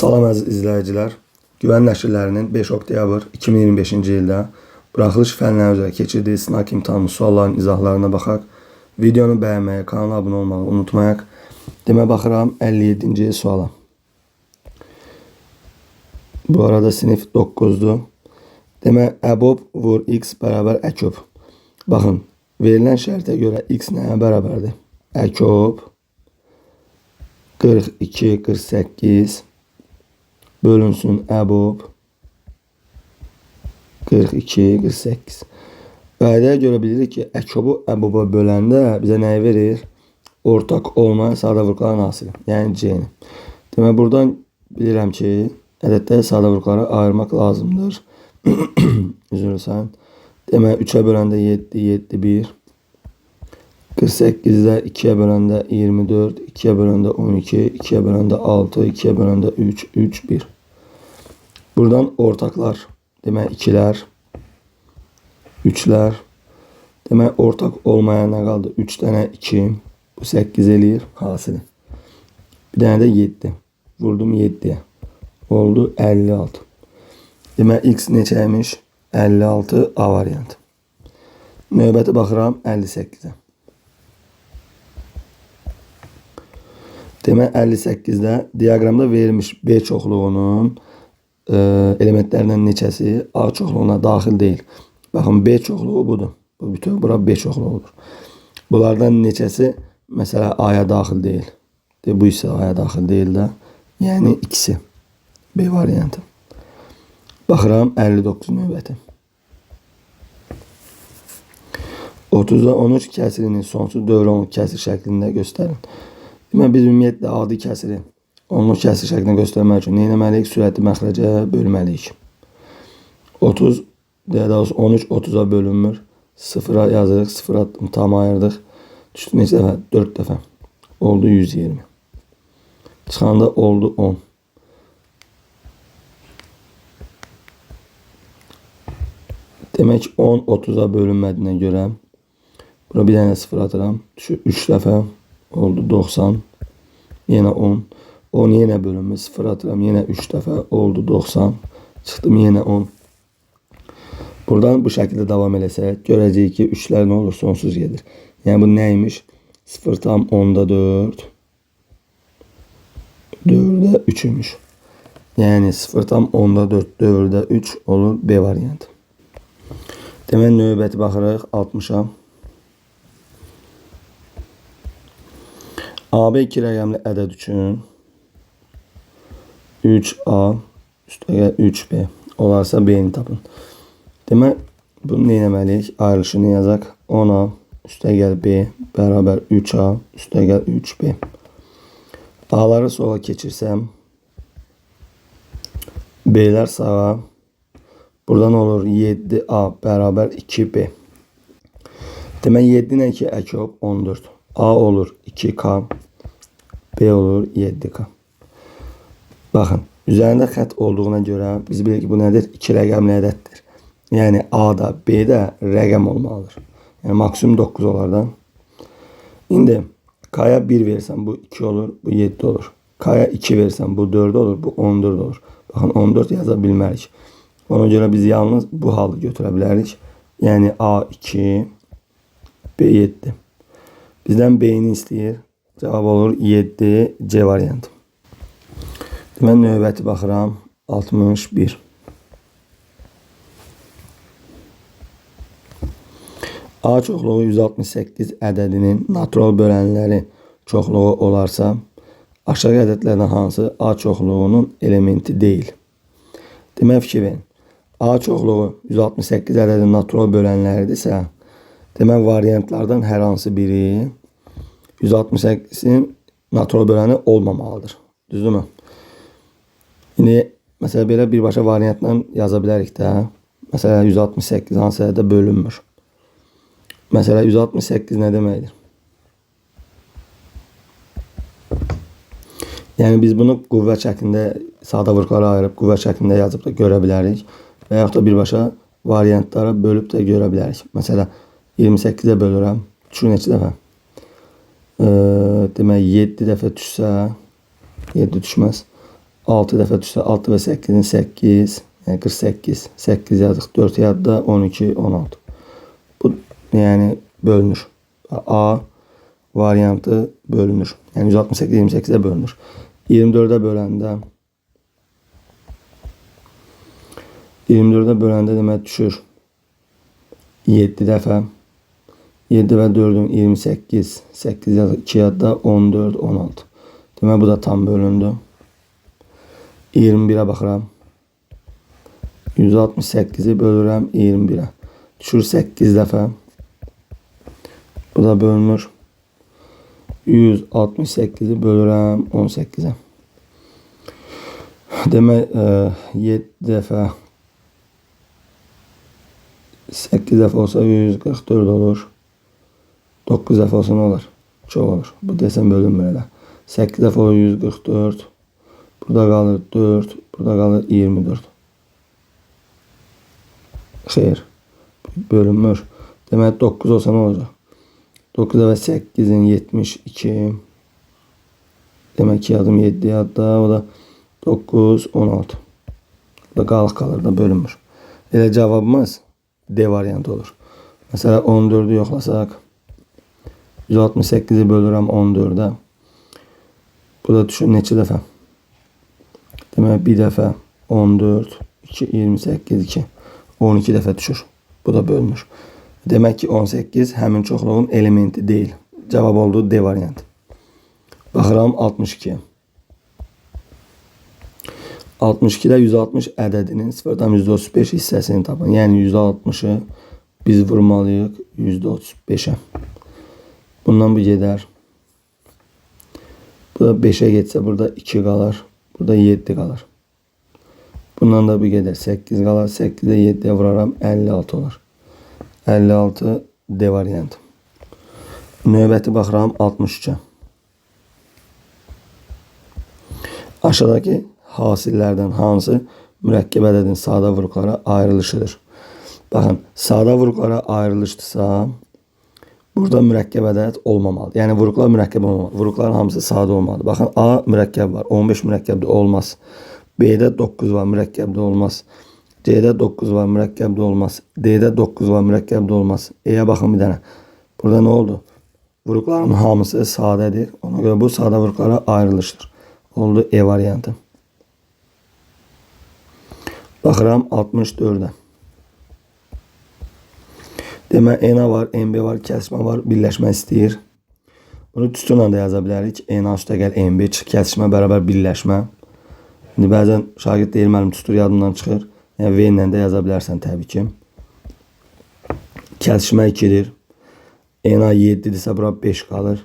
Salam əziz izləyicilər. Güvən nəşrlərinin 5 oktyabr 2025-ci ildə buraxılış fənləri üzrə keçirdiyi sınaq imtahanı sualların izahlarına baxaq. Videonu bəyənməyi, kanala abunə olmağı unutmayaq. Demə baxıram 57-ci suala. Bu arada sinif 9-dur. Demə əbob vur x bərabər əkob. Baxın, verilən şərtə görə x nəyə bərabərdir? Əkob 42, 48 bölünsün əbob 42, 48. Qaydaya görə bilirik ki, əkobu əboba böləndə bizə nəyi verir? Ortaq olmayan sadə vurğuların hasili, yəni C-ni. Demək, buradan bilirəm ki, ədəddə sadə vurğuları ayırmaq lazımdır. Üzülürsən. Demək, 3-ə böləndə 7, 7, 1. 48-də 2-yə böləndə 24, 2-yə böləndə 12, 2-yə böləndə 6, 2-yə böləndə 3, 3, 1. Buradan ortaqlar, demək 2-lər, 3-lər. Demək, ortaq olmayan nə qaldı? 3 dənə 2, bu 8 eləyir hasili. Bir dənə də 7. Vurdum 7-yə. Oldu 56. Demək, x neçəymiş? 56 A variantı. Növbəti baxıram 58-ə. Demək, 58-də diaqramda verilmiş B çoxluğunun elementlərindən neçəsi A çoxluğuna daxil deyil. Baxın, B çoxluğu budur. Bu bütün bura B çoxluğudur. Bunlardan neçəsi məsələ A-ya daxil deyil. Bu isə A-ya daxil deyil də. Yəni ikisi. B variantı. Baxıram 59 növbəti. 30-da 13 kəsirinin sonsuz dövrə onluq kəsir şəklində göstərin. Demək, biz ümumiyyətlə adi kəsiri onluq kəsir şəklində göstərmək üçün nə etməliyik? Sürətli məxrəcə bölməliyik. 30, daha doğrusu 13 30-a bölünmür. 0-a yazırıq, 0-a tam ayırdıq. Düşdü neçə dəfə? 4 dəfə. Oldu 120. Çıxanda oldu 10. Demək, 10 30-a bölünmədiyinə görə bura bir dənə 0 atıram. Düşür 3 dəfə. Oldu 90. Yenə 10. 10 yenə bölünmür. 0 atıram. Yenə 3 dəfə. Oldu 90. Çıxdım yenə 10. Buradan bu şəkildə davam eləsək, görəcəyik ki, 3'lər nə olur? Sonsuz gedir. Yəni bu nəymiş? 0 tam 10'da 4. 4'də 3 imiş. Yəni 0 tam 10'da 4, 4'də 3 olur B variantı. Demək, növbəti baxırıq 60'a. AB 2 rəqəmli ədəd üçün 3A üstəgəl 3B olarsa B-ni tapın. Demək, bunu nə etməliyik? Ayrılışını yazaq. 10A üstəgəl B bərabər 3A üstəgəl 3B. A-ları sola keçirsəm, B-lər sağa. Buradan olur 7A bərabər 2B. Demək, 7 nə ki? Əkob 14. A olur 2K. B olur 7K. Baxın, üzərində xət olduğuna görə biz bilirik ki, bu nədir? 2 rəqəmli ədəddir. Yəni A da B də rəqəm olmalıdır. Yəni maksimum 9 olar da. İndi K-ya 1 versən bu 2 olur, bu 7 olur. K-ya 2 versən bu 4 olur, bu 14 olur. Baxın, 14 yaza bilmərik. Ona görə biz yalnız bu halı götürə bilərik. Yəni A2, B7. Bizdən B-ni istəyir. Cavab olur 7 C variantı. Demək, növbəti baxıram 61. A çoxluğu 168 ədədinin natural bölənləri çoxluğu olarsa, aşağı ədədlərdən hansı A çoxluğunun elementi deyil? Demək, fikir verin. A çoxluğu 168 ədədinin natural bölənləridirsə, demək, variantlardan hər hansı biri 168'in natural böləni olmamalıdır. Düzdürmü? İndi, məsələ belə birbaşa variantla yaza bilərik də. Məsələ 168 hansı ədədə bölünmür. Məsələ 168 nə deməkdir? Yəni, biz bunu qüvvə şəklində sadə vurğulara ayırıb qüvvə şəklində yazıb da görə bilərik. Və yaxud da birbaşa variantlara bölüb də görə bilərik. Məsələ 28'ə bölürəm. Düşür neçə dəfə? Demək, 7 dəfə düşsə 7 düşməz. 6 dəfə düşsə 6 və 8-in 8, yəni 48. 8 yazıq 4 yadda 12, 16. Bu yəni bölünür. A variantı bölünür. Yəni 168 28-ə bölünür. 24-ə böləndə demək düşür 7 dəfə. 7 və 4-ün 28, 8 yazıq 2 yadda 14, 16. Demək bu da tam bölündü. 21'ə baxıram. 168'i bölürəm 21'ə. Düşür 8 dəfə. Bu da bölünür. 168'i bölürəm 18'ə. Demək 7 dəfə 8 dəfə olsa 144 olur. 9 dəfə olsa nə olur? Çox olur. Bu desəm bölünmür elə. 8 dəfə olur 144. Burada qalır 4. Burada qalır 24. Xeyr. Bölünmür. Demək 9 olsa nə olacaq? 9 və 8'in 72. Demək ki adım 7 yadda. O da 9, 16. Bu da qalıq qalır da bölünmür. Elə cavabımız D variantı olur. Mesela 14'ü yoxlasaq. 168'i bölürəm 14'ə. Bu da düşür neçə dəfə? Demək bir dəfə 14, 2, 28, 2. 12 dəfə düşür. Bu da bölünür. Demək ki 18 həmin çoxluğun elementi deyil. Cavab oldu D variantı. Baxıram 62. 62'də 160 ədədinin 0'dan %35 hissəsini tapın. Yəni 160'ı biz vurmalıyıq %35'ə. Bundan bu gedər. Bu da 5'ə getsə burada 2 qalır. Burada 7 qalır. Bundan da bu gedər. 8 qalır. 8'də 7'yə vuraram 56 olur. 56 D variantı. Növbəti baxıram 63'ə. Aşağıdaki hasillərdən hansı mürəkkəb ədədin sadə vuruqlara ayrılışıdır? Baxın, sadə vuruqlara ayrılışdırsa, burada mürəkkəb ədəd olmamalıdır. Yəni vuruqlar mürəkkəb olmamalıdır. Vuruqların hamısı sadə olmalıdır. Baxın, A mürəkkəb var. 15 mürəkkəbdə olmaz. B'də 9 var, mürəkkəbdə olmaz. C'də 9 var, mürəkkəbdə olmaz. D'də 9 var, mürəkkəbdə olmaz. E'yə baxın bir dənə. Burada nə oldu? Vuruqların hamısı sadədir. Ona görə bu sadə vuruqlara ayrılışdır. Oldu E variantı. Baxıram 64'ə. Demək, ENA var, MB var, kəsişmə var, birləşmə istəyir. Bunu tütünlə də yaza bilərik. ENA üstəgəl MB, kəsişmə bərabər birləşmə. İndi bəzən şagird deyir, mənim tutur yadımdan çıxır. Yəni V ilə də yaza bilərsən təbii ki. Kəsişmə 2'dir. ENA 7'dirsə bura 5 qalır.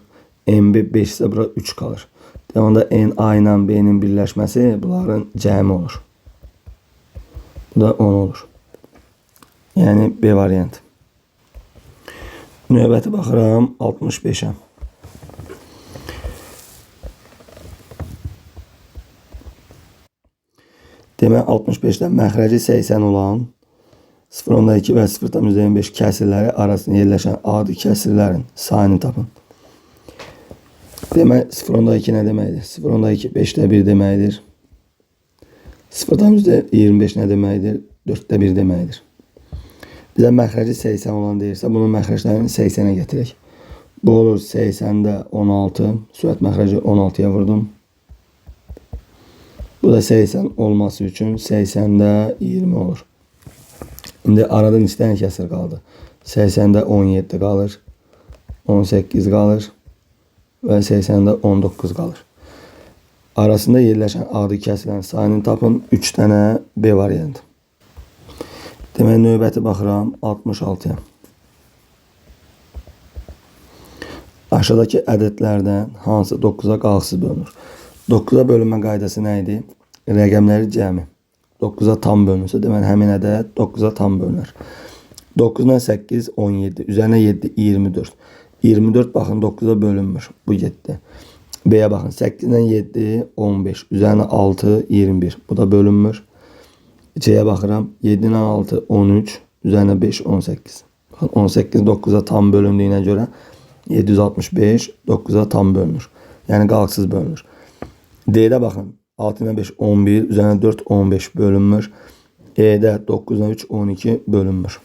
MB 5 isə bura 3 qalır. Devamında NA ilə B'nin birləşməsi bunların cəmi olur. Bu da 10 olur. Yəni B variantı. Növbəti baxıram 65'ə. Demək 65'dən məxrəci 80 olan 0.2 və 0.25 kəsirləri arasında yerləşən adi kəsirlərin sayını tapın. Demək 0.2 nə deməkdir? 0.2 5'də 1 deməkdir. 0.25 nə deməkdir? 4'də 1 deməkdir. Bizə məxrəci 80 olan deyirsə, bunun məxrəclərini 80'ə gətirək. Bu olur 80'də 16. Sürət məxrəci 16'ya vurdum. Bu da 80 olması üçün 80'də 20 olur. İndi arada neçə dənə kəsir qaldı? 80'də 17 qalır. 18 qalır. Və 80'də 19 qalır. Arasında yerləşən adi kəsilərin sayını tapın. 3 dənə B variantı. Demək növbəti baxıram 66'ya. Aşağıdakı ədədlərdən hansı 9'a qalxısız bölünür? 9'a bölünmə qaydası nə idi? Rəqəmləri cəmi. 9'a tam bölünürsə, demək həmin ədəd 9'a tam bölünür. 9'dan 8 17, üzərinə 7 24. 24 baxın 9'a bölünmür. Bu getdi. B'yə baxın 8'dən 7 15, üzərinə 6 21. Bu da bölünmür. C'yə baxıram 7'dən 6 13, üzərinə 5 18. Baxın 18 9'a tam bölündüyünə görə 765 9'a tam bölünür. Yəni qalxısız bölünür. D'də baxın 6 ilə 5 11, üzərinə 4 15 bölünmür. E-də 9 ilə 3 12 bölünmür.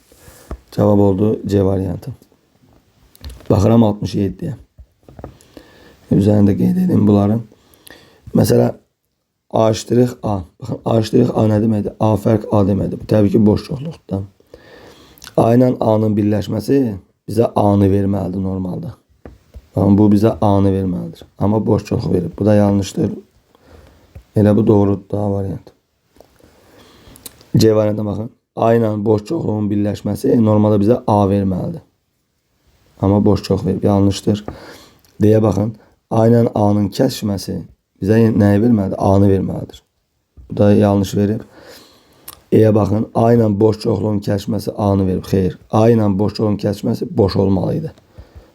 Cavab oldu C variantı. Baxıram 67-yə. Üzərində qeyd edin bunları. Məsələ A'. Baxın A' nə deməkdir? A fərq A deməkdir. Bu təbii ki boş çoxluqdur. A ilə A-nın birləşməsi bizə A-nı verməlidir normalda. Baxın bu bizə A-nı verməlidir. Amma boş çoxluq verir. Bu da yanlışdır. Elə bu doğrudur da variant. C variantına baxın. A ilə boş çoxluğun birləşməsi normalda bizə A verməlidir. Amma boş çoxluq verir. Yanlışdır. D-yə baxın. A ilə A-nın kəsişməsi bizə nəyi verməlidir? A-nı verməlidir. Bu da yanlış verib. E-yə baxın. A ilə boş çoxluğun kəsişməsi A-nı verib. Xeyr. A ilə boş çoxluğun kəsişməsi boş olmalıydı.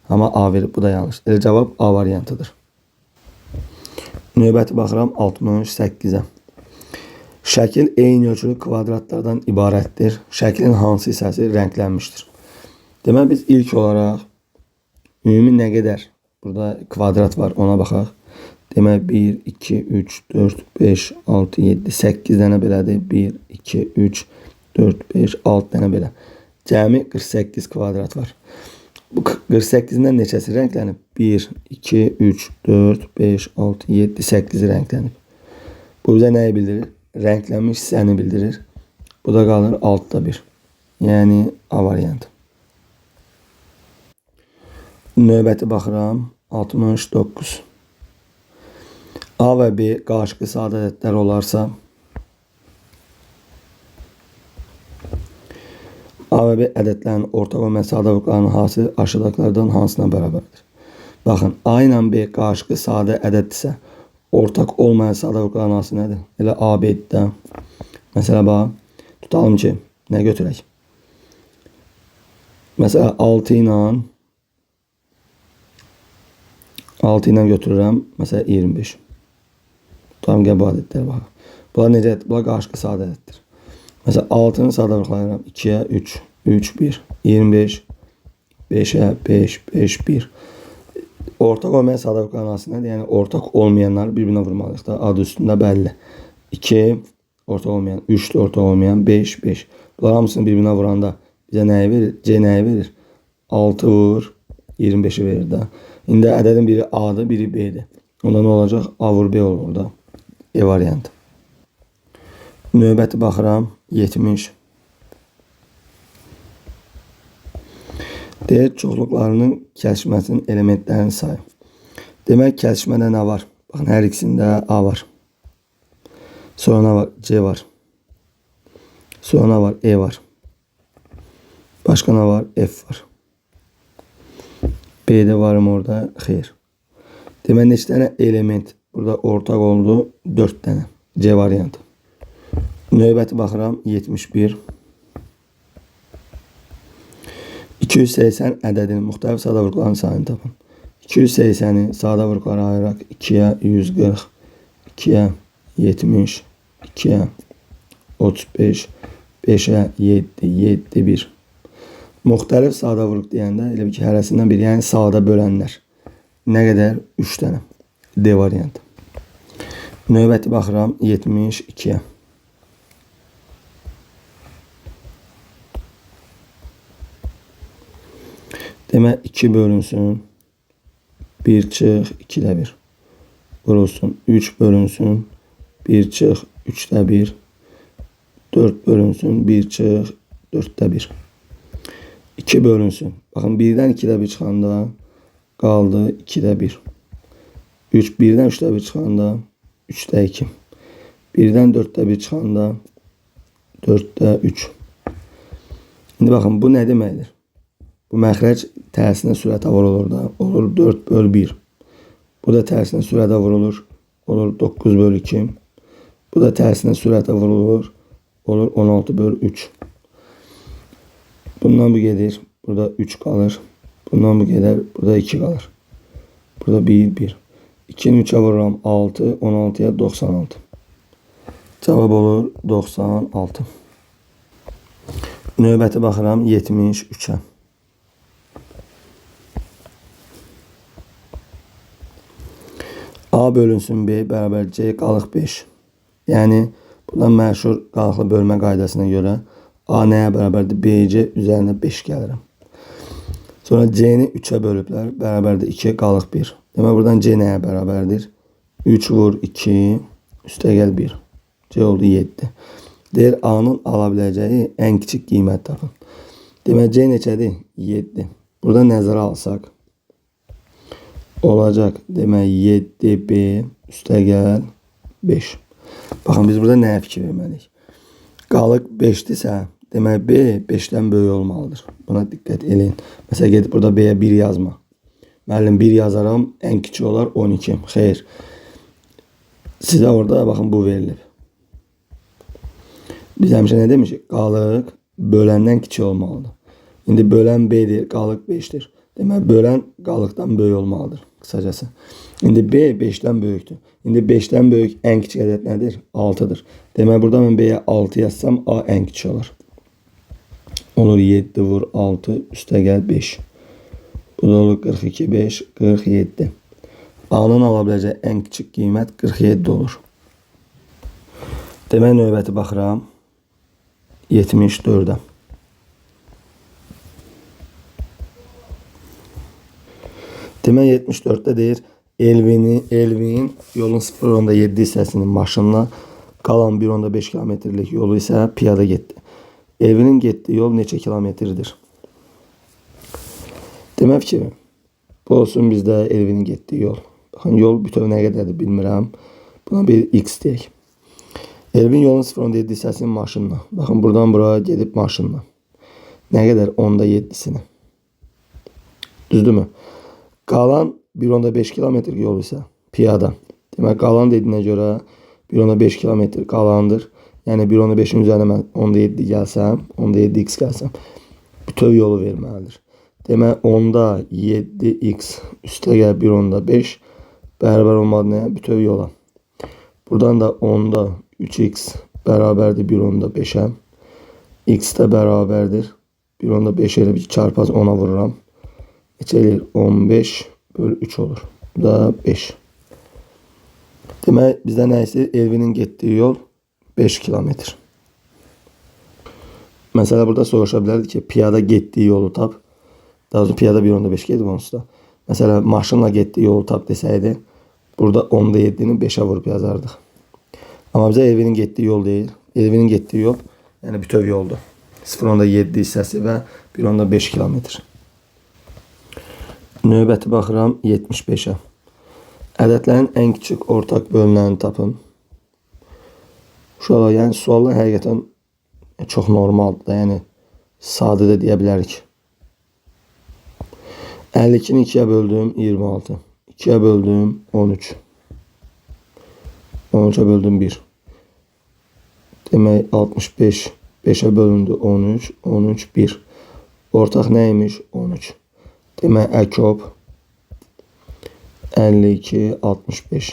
Amma A verib. Bu da yanlış. Elə cavab A variantıdır. Növbəti baxıram 68-ə. Şəkil eyni ölçülü kvadratlardan ibarətdir. Şəklin hansı hissəsi rənglənmişdir? Demək biz ilk olaraq ümumi nə qədər burada kvadrat var ona baxaq. Demək 1, 2, 3, 4, 5, 6, 7, 8 dənə belədir. 1, 2, 3, 4, 5, 6 dənə belə. Cəmi 48 kvadrat var. Bu 48-dən neçəsi rənglənib? 1, 2, 3, 4, 5, 6, 7, 8 rənglənib. Bu bizə nəyi bildirir? Rənglənmiş hissəni bildirir. Bu da qalır 6'da 1. Yəni A variantı. Növbəti baxıram 69. A və B qarşılıqlı sadə ədədlər olarsa A və B ədədlərin ortaq olmayan sadə vurğularının hasili aşağıdakilərdən hansına bərabərdir? Baxın, A ilə B qarşılıqlı sadə ədəddirsə, ortaq olmayan sadə vurğuların hasili nədir? Elə A, B-də. Məsələ bax, tutalım ki, nə götürək? Məsələ 6 ilə götürürəm, məsələ 25. Tutalım gəl bu ədədlər baxaq. Bunlar necədir? Bunlar qarşılıqlı sadə ədəddir. Məsələn, 6-nı sadə vurğulayıram. 2-yə 3, 3, 1, 25, 5-ə 5, 5, 1. Ortaq olmayan sadə vurğuların hansı nədir? Yəni, ortaq olmayanları bir-birinə vurmalıyıq da. Adı üstündə bəlli. 2 ortaq olmayan, 3 də ortaq olmayan, 5, 5. Bunlar hamısını bir-birinə vuranda bizə nəyi verir? C nəyi verir? 6 vur, 25'i verir də. İndi ədədin biri A'dır, biri B'dir. Onda nə olacaq? A vur B olur da. E variantı. Növbəti baxıram 70. Deyir çoxluqlarının kəsişməsinin elementlərinin sayı. Demək kəsişmədə nə var? Baxın hər ikisində A var. Sonra nə var? C var. Sonra nə var? E var. Başqa nə var? F var. B'de varım orada. Xeyr. Demək neçə dənə element burada ortaq oldu? 4 dənə. C variantı. Növbəti baxıram 71. 280 ədədinin müxtəlif sadə vurğuların sayını tapın. 280'i sadə vurğulara ayıraq 2'yə 140, 2'yə 70, 2'yə 35, 5'ə 7, 7, 1. Müxtəlif sadə vurğu deyəndə elə ki hərəsindən biri, yəni sadə bölənlər. Nə qədər? 3 dənə. D variantı. Növbəti baxıram 72'yə. Demək 2 bölünsün 1 çıx 2'də 1. Vurulsun 3 bölünsün 1 çıx 3'də 1. 4 bölünsün 1 çıx 4'də 1. 2 bölünsün. Baxın 1'dən 2'də 1 çıxanda qaldı 2'də 1. 3 1'dən 3'də 1 çıxanda 3'də 2. 1'dən 4'də 1 çıxanda 4'də 3. İndi baxın bu nə deməkdir? Bu məxrəc tərsinə sürətə vurulur da. Olur 4 bölü 1. Bu da tərsinə sürətə vurulur. Olur 9 bölü 2. Bu da tərsinə sürətə vurulur. Olur 16 bölü 3. Bundan bu gedir. Burada 3 kalır. Bundan bu gelir. Burada 2 kalır. Burada 1, 1. 2'ni 3'e vururam 6. 16'ya 96. Cevap olur 96. Növbəti baxıram 73'ə. A A bölünsün B bərabər C qalıq 5. Yəni buradan məşhur qalıqlı bölmə qaydasına görə A nəyə bərabərdir? BC üzərinə 5 gəlirəm. Sonra C'ni 3'ə bölüblər. Bərabərdir 2 qalıq 1. Demək buradan C nəyə bərabərdir? 3 vur 2 üstə gəl 1. C oldu 7. Deyir A'nın ala biləcəyi ən kiçik qiymət tapın. Demək C neçədir? 7. Burada nəzərə alsaq olacaq. Demək 7B üstə gəl 5. Baxın biz burada nəyə fikir verməliyik? Qalıq 5'dirsə, demək B 5'dən böyük olmalıdır. Buna diqqət edin. Məsələn gedib burada B'yə 1 yazma. Müəllim 1 yazaram, ən kiçik olar 12. Xeyr. Sizə orada baxın bu verilib. Biz həmişə nə demişik? Qalıq böləndən kiçik olmalıdır. İndi bölən B'dir, qalıq 5'dir. Demək bölən qalıqdan böyük olmalıdır qısacası. İndi B 5'dən böyükdür. İndi 5'dən böyük ən kiçik ədəd nədir? 6'dır. Demək burada mən B'yə 6 yazsam A ən kiçik olur. Olur 7 vur 6 üstə gəl 5. Bu da olur 42 5 47. A'nın ala biləcəyi ən kiçik qiymət 47 olur. Demək növbəti baxıram 74'ə. Demək 74'də deyir Elvin yolun 0.7 hissəsinin maşınla qalan 1.5 kilometrlik yolu isə piyada getdi. Elvinin getdiyi yol neçə kilometrdir? Demək ki, bu olsun bizdə Elvinin getdiyi yol. Baxın yol bütöv nə qədərdir bilmirəm. Buna bir x deyək. Elvin yolun 0.7 hissəsinin maşınla. Baxın buradan buraya gedib maşınla. Nə qədər? 10.7'sini. Düzdürmü? Qalan 1.5 kilometr yol isə piyada. Demək qalan dediyinə görə 1.5 kilometr qalandır. Yəni 1.5'in üzərinə mən 10.7 gəlsəm, 10.7x gəlsəm bütöv yolu verməlidir. Demək 10.7x üstə gəl 1.5 bərabər olmalı nəyə? Bütöv yola. Buradan da 10.3x bərabərdir 1.5'ə. X də bərabərdir 1.5 ilə bir çarpaz 10'a vururam. Neçə eləyir? 15 bölü 3 olur. Bu da 5. Demək bizdə nə istəyir? Elvinin getdiyi yol 5 kilometr. Mesela burada soruşa bilərdi ki, piyada getdiyi yolu tap. Daha doğrusu piyada 1.5 gedib onsuz da. Mesela maşınla getdiyi yolu tap desəydi, burada 10.7'ni 5'ə vurup yazardıq. Amma bizə Elvinin getdiyi yol deyil. Elvinin getdiyi yol, yəni bütöv yoldur. 0.7 hissəsi və 1.5 kilometr. Növbəti baxıram 75'ə. Ədədlərin ən kiçik ortaq bölünəni tapın. Uşaqlar, yəni suallar həqiqətən çox normaldır da, yəni sadə də deyə bilərik. 52'ni 2'yə böldüm 26. 2'yə böldüm 13. 13'ə böldüm 1. Demək 65 5'ə bölündü 13. 13 1. Ortaq nəymiş? 13. Demək əkop 52 65.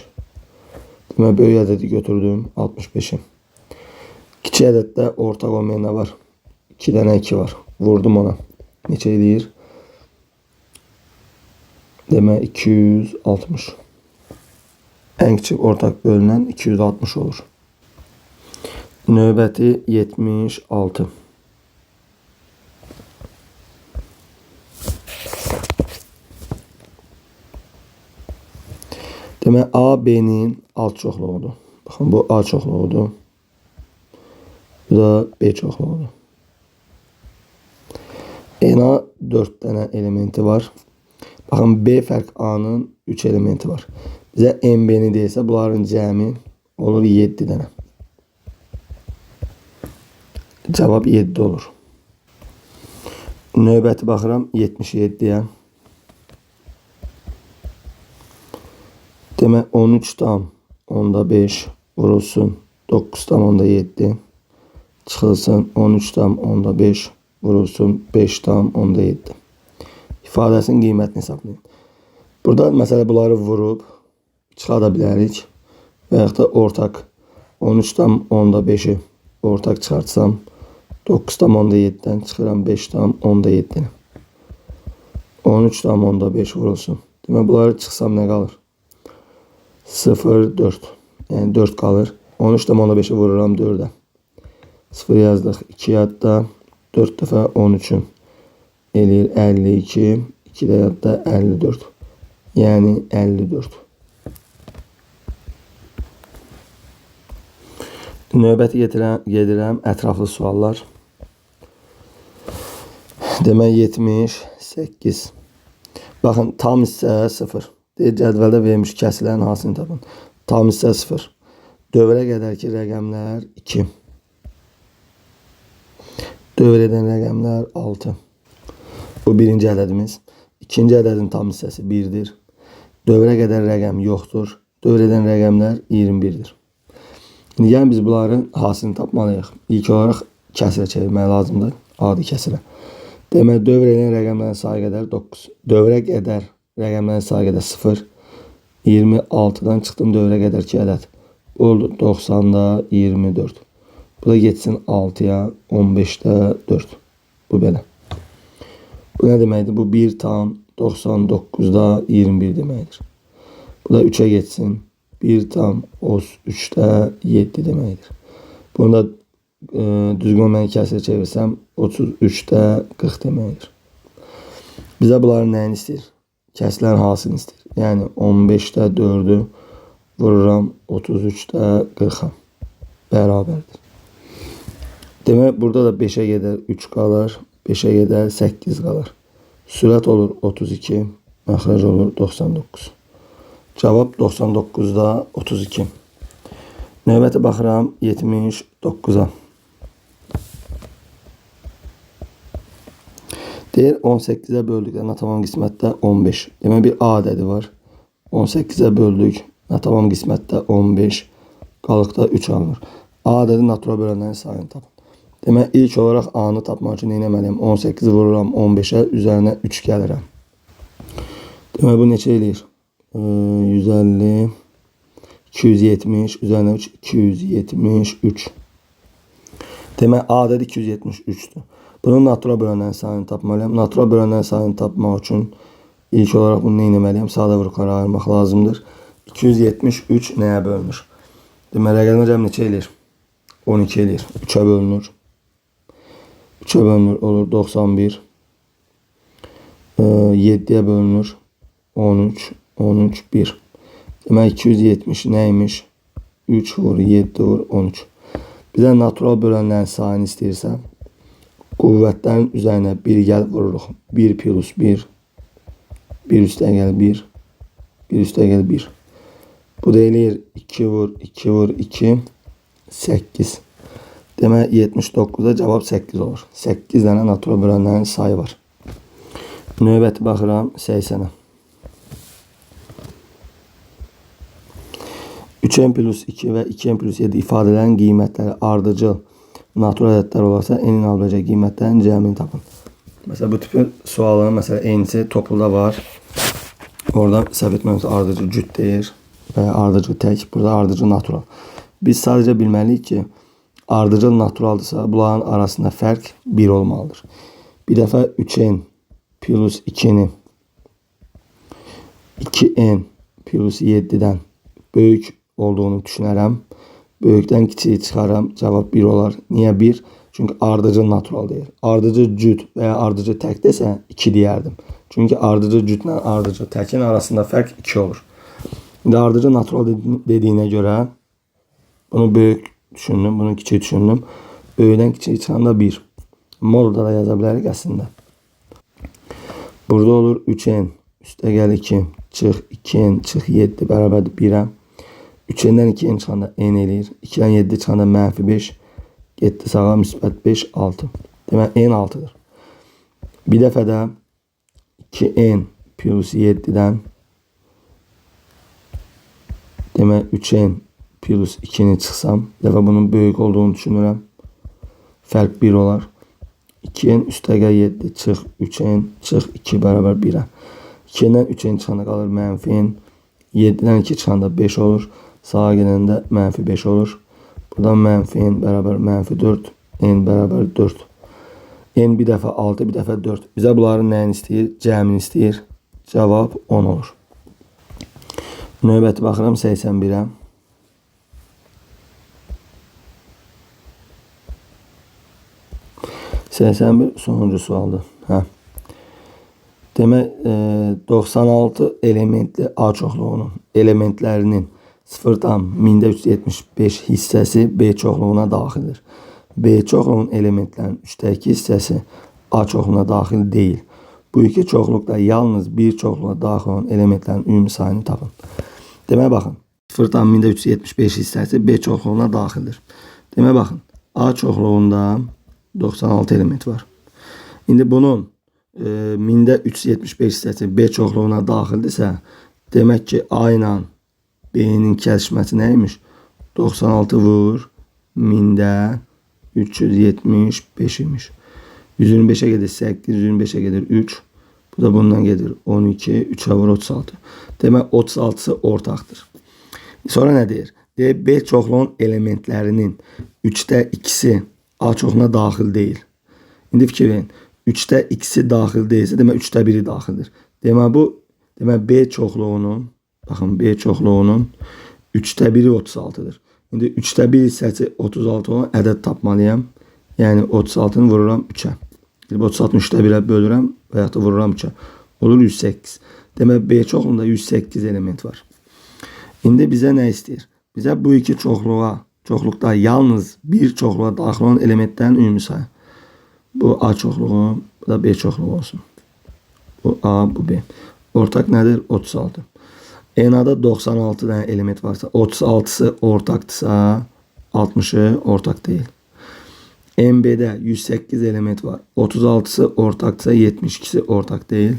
Demək böyük ədədi götürdüm 65'i. Kiçik ədəddə ortaq olmayan nə var? 2 dənə 2 var. Vurdum ona. Neçə eləyir? Demək 260. Ən kiçik ortaq bölünən 260 olur. Növbəti 76. Demək A B'nin alt çoxluğudur. Baxın bu A çoxluğudur. Bu da B çoxluğudur. NA 4 dənə elementi var. Baxın B fərq A'nın 3 elementi var. Bizə MB'ni deyilsə bunların cəmi olur 7 dənə. Cavab 7 olur. Növbəti baxıram 77'yə. Demək 13 tam onda 5 vurulsun 9 tam onda 7 çıxılsın 13 tam onda 5 vurulsun 5 tam onda 7. İfadəsinin qiymətini hesablayın. Burada məsələ bunları vurub çıxada bilərik və yaxud da ortaq 13 tam onda 5'i ortaq çıxartsam 9 tam onda 7'dən çıxıram 5 tam onda 7'ni. 13 tam onda 5 vurulsun. Demək bunları çıxsam nə qalır? 0, 4. Yani 4 kalır. 13 də ona 5'i vururam 4'e. 0 yazdıq. 2 yadda. 4 dəfə 13'ün. Eləyir 52. 2 də yadda 54. Yəni 54. Növbəti gedirəm ətraflı suallar. Demək 78. Baxın, tam hissə 0. Deyir, cədvəldə vermiş kəsilərin hansını tapın. Tam hissə 0. Dövrə qədərki rəqəmlər 2. Dövr edən rəqəmlər 6. Bu birinci ədədimiz. İkinci ədədin tam hissəsi 1'dir. Dövrə qədər rəqəm yoxdur. Dövr edən rəqəmlər 21'dir. Yəni biz bunların hasilini tapmalıyıq. İlk olaraq kəsirə çevirmək lazımdır. Adi kəsirə. Demək, dövr edən rəqəmlərin sayı qədər 9. Dövrə qədər rəqəmlərin sayı qədər 0. 26'dan çıxdım dövrə qədərki ədəd. Oldu 90'da 24. Bu da geçsin 6'ya 15'də 4. Bu belə. Bu nə deməkdir? Bu 1 tam 99'da 21 deməkdir. Bu da 3'e geçsin. 1 tam 3'də 7 deməkdir. Bunu da düzgün olmayan kəsirə çevirsəm 33'də 40 deməkdir. Bizə bunların nəyini istəyir? Kəsilərin hansını istəyir? Yəni 15'də 4'ü vururam 33'də 40'a. Bərabərdir. Demək, burada da 5'e gedər 3 qalır. 5'e gedər 8 qalır. Sürət olur 32. Məxrəc olur 99. Cavab 99'da 32. Növbəti baxıram 79'a. Deyir 18'e böldük natamam qismətdə 15. Demək, bir A ədədi var. 18'e böldük natamam qismətdə 15. Qalıqda 3 alınır. A ədədi natural bölənlərin sayını tapın. Demək, ilk olaraq A-nı tapmaq üçün nə etməliyəm? 18'i vururam 15'e, üzərinə 3 gəlirəm. Demək, bu neçə eləyir? 150, 270, üzərinə 3, 273. Demək, A ədədi 273'dür. Bunun natural bölənlərin sayını tapmalıyam. Natural bölənlərin sayını tapmaq üçün ilk olaraq bunu nə etməliyəm? Sadə vuruşlara ayırmaq lazımdır. 273 nəyə bölünür? Demək, rəqəmlər cəmi neçə eləyir? 12 eləyir. 3'ə bölünür. 3'ə bölünür, olur 91. 7'ye bölünür. 13, 13, 1. Demək, 270 nəymiş? 3 vur, 7 vur, 13. Bizə natural bölənlərin sayını istəyirsə, qüvvətlərin üzərinə 1 gəl vururuq. 1 plus 1. 1 üstə gəl 1. 1 üstə gəl 1. Bu da eləyir 2 vur, 2 vur, 2. 8. Demək, 79'da cavab 8 olur. 8 dənə natural bölənlərin sayı var. Növbəti baxıram 80'ə. 3n plus 2 və 2n plus 7 ifadələrin qiymətləri ardıcıl natural ədədlər olarsa n-in alabiləcək qiymətlərin cəmini tapın. Məsələn, bu tipi sualların n-si topluda var. Orada səhv etməmişsə ardıcıl cüt deyir və ardıcıl tək. Burada ardıcıl natural. Biz sadəcə bilməliyik ki, ardıcıl naturaldırsa bunların arasında fərq 1 olmalıdır. Bir dəfə 3n plus 2'ni 2n plus 7'den böyük olduğunu düşünərəm. Böyükdən kiçiyi çıxaram. Cavab 1 olar. Niyə 1? Çünki ardıcıl natural deyir. Ardıcıl cüt və ya ardıcıl tək desə 2 deyərdim. Çünki ardıcıl cütlə ardıcıl təkin arasında fərq 2 olur. İndi ardıcıl natural dediyinə görə bunu böyük düşündüm, bunu kiçik düşündüm. Böyükdən kiçiyi çıxanda 1. Modulda da yaza bilərik əslində. Burada olur 3n üstə gəl 2 çıx 2n çıx 7 bərabərdir 1'ə. 3n'dən 2n çıxanda n eləyir. 2'dən 7 çıxanda -5. Getdi sağa müsbət 5 6. Demək n 6'dır. Bir dəfə də 2n plus 7'dən demək 3n plus 2'ni çıxsam, bir dəfə bunun böyük olduğunu düşünürəm. Fərq 1 olar. 2n üstə gəl 7 çıx 3n çıx 2 bərabər 1'ə. 2'dən 3n çıxanda qalır -n. 7'dən 2 çıxanda 5 olur. Sağa gedəndə -5 olur. Buradan -n bərabər -4. N bərabər 4. N bir dəfə 6, bir dəfə 4. Bizə bunların nəyini istəyir? Cəmini istəyir. Cavab 10 olur. Növbəti baxıram 81-ə. Sonuncu sualdır. Demək 96 elementli A çoxluğunun elementlərinin 0,375 hissəsi B çoxluğuna daxildir. B çoxluğunun elementlərinin 3-də 2 hissəsi A çoxluğuna daxil deyil. Bu iki çoxluqda yalnız bir çoxluğa daxil olan elementlərin ümumi sayını tapın. Demək baxın, 0,375 hissəsi B çoxluğuna daxildir. Demək baxın, A çoxluğunda 96 element var. İndi bunun 1375 hissəsi B çoxluğuna daxildirsə, demək ki A ilə B'nin kəsişməsi nəymiş? 96 vur 1375 imiş. 125'e gedir 8, 125'e gedir 3. Bu da bundan gedir 12, 3'e vur 36. Demək 36'sı ortaqdır. Sonra nə deyir? Deyir B çoxluğun elementlərinin 3'də 2'si A çoxluğuna daxil deyil. İndi fikir verin. 3'də 2'si daxil deyilsə, demək 3'də 1'i daxildir. Demək B çoxluğunun, baxın B çoxluğunun 3'də 1'i 36'dır. İndi 3'də 1 hissəsi 36 olan ədəd tapmalıyam. Yəni 36'nı vururam 3'ə. 36'nı 3'də 1'ə bölürəm və ya da vururam 3'ə. Olur 108. Demək B çoxluğunda 108 element var. İndi bizə nə istəyir? Bizə bu iki çoxluqda yalnız bir çoxluğa daxil olan elementlərin ümumi sayı. Bu A çoxluğu, bu da B çoxluğu olsun. Bu A, bu B. Ortak nədir? 36. NA-da 96 dənə element varsa, 36'sı ortaqdırsa, 60'ı ortaq deyil. MB'de 108 element var. 36'sı ortaqdırsa, 72'si ortaq deyil.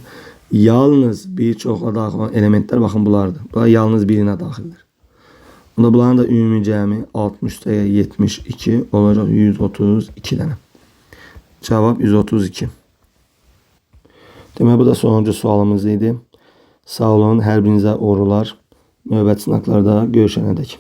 Yalnız bir çoxluğa daxil olan elementlər, baxın bunlardır. Bunlar yalnız birinə daxildir. Bunda bunların da ümumi cəmi 60-72 olacaq 132 dənə. Cavab 132. Demək bu da sonuncu sualımız idi. Sağ olun, hər birinizə uğurlar. Növbəti sınaqlarda görüşənədək.